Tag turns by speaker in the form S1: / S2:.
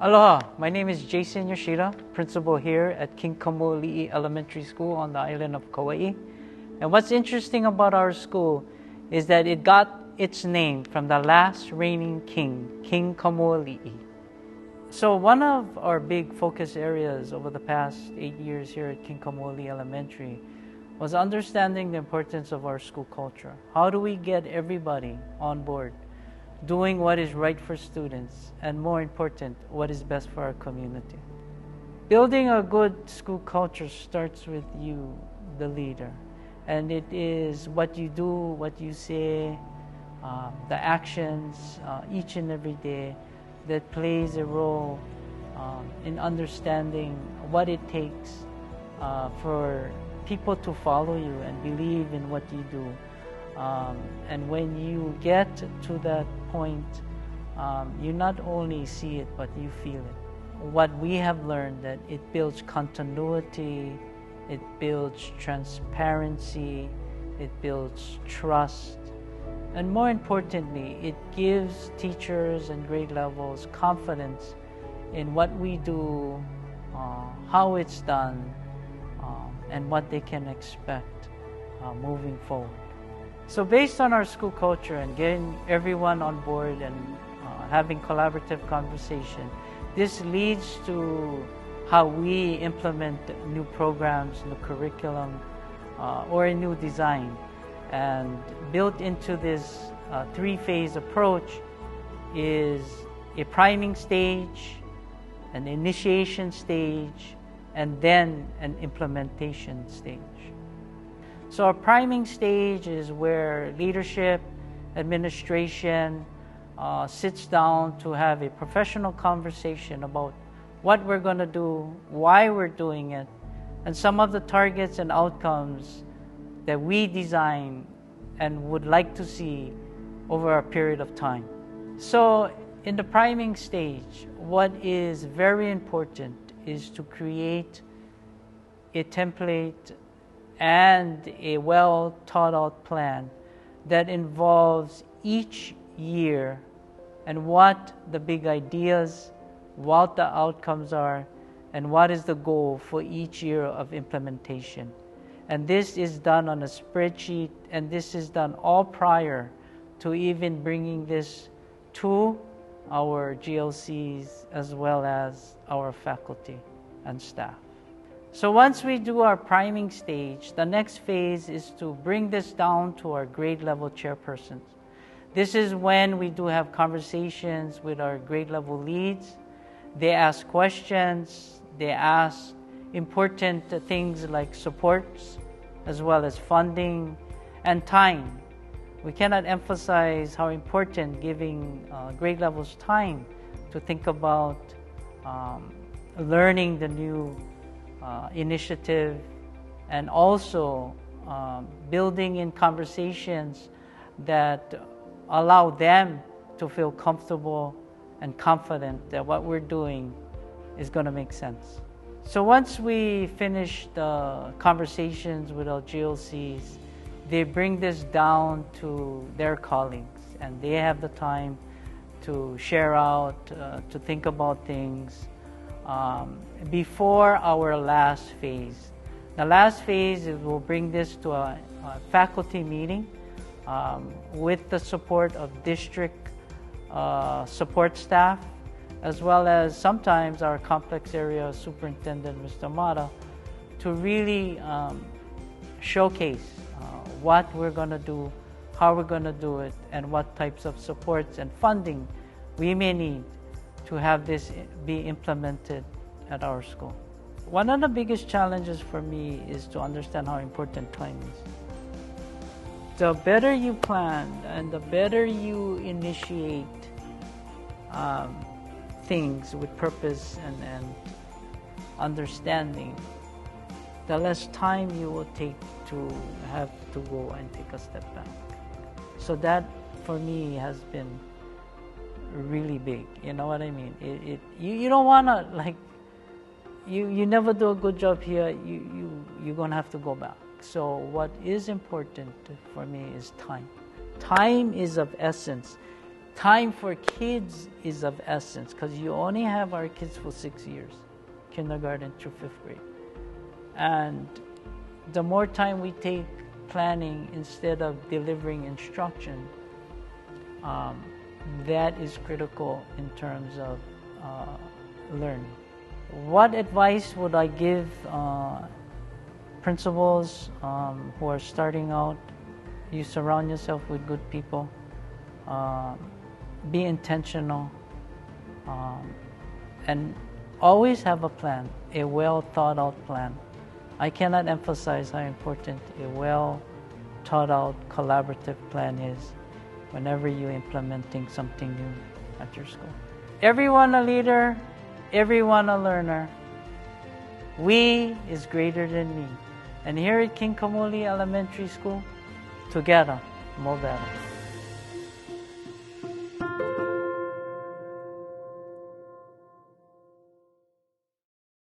S1: Aloha, my name is Jason Yoshida, principal here at King Kamuali'i Elementary School on the island of Kauai. And what's interesting about our school is that it got its name from the last reigning king, King Kamuali'i. So one of our big focus areas over the past 8 years here at King Kamuali'i Elementary was understanding the importance of our school culture. How do we get everybody on board doing what is right for students, and more important, what is best for our community? Building a good school culture starts with you, the leader. And it is what you do, what you say, the actions each and every day that plays a role in understanding what it takes for people to follow you and believe in what you do. And when you get to that point, you not only see it, but you feel it. What we have learned that it builds continuity, it builds transparency, it builds trust, and more importantly, it gives teachers and grade levels confidence in what we do, how it's done, and what they can expect moving forward. So based on our school culture and getting everyone on board and having collaborative conversation, this leads to how we implement new programs, new curriculum, or a new design. And built into this three-phase approach is a priming stage, an initiation stage, and then an implementation stage. So our priming stage is where leadership, administration sits down to have a professional conversation about what we're going to do, why we're doing it, and some of the targets and outcomes that we design and would like to see over a period of time. So in the priming stage, what is very important is to create a template and a well thought out plan that involves each year and what the big ideas, what the outcomes are, and what is the goal for each year of implementation. And this is done on a spreadsheet, and this is done all prior to even bringing this to our GLCs as well as our faculty and staff. So once we do our priming stage, the next phase is to bring this down to our grade level chairpersons. This is when we do have conversations with our grade level leads. They ask questions, they ask important things like supports, as well as funding and time. We cannot emphasize how important giving grade levels time to think about learning the new initiative, and also building in conversations that allow them to feel comfortable and confident that what we're doing is going to make sense. So once we finish the conversations with our GLCs, they bring this down to their colleagues, and they have the time to share out, to think about things before our last phase. The last phase is we'll bring this to a faculty meeting with the support of district support staff, as well as sometimes our complex area superintendent, Mr. Mata, to really showcase what we're going to do, how we're going to do it, and what types of supports and funding we may need to have this be implemented at our school. One of the biggest challenges for me is to understand how important time is. The better you plan and the better you initiate things with purpose and understanding, the less time you will take to have to go and take a step back. So that for me has been really big. You know what I mean? You don't want to, like, you never do a good job here, you're going to have to go back. So what is important for me is time. Time is of essence. time for kids is of essence because you only have our kids for 6 years, kindergarten through 5th grade. And the more time we take planning instead of delivering instruction, that is critical in terms of learning. What advice would I give principals who are starting out? You surround yourself with good people. Be intentional. And always have a plan, a well thought out plan. I cannot emphasize how important a well thought out collaborative plan is whenever you're implementing something new at your school. Everyone a leader, everyone a learner. We is greater than me. And here at King Kamuli Elementary School, together, more better.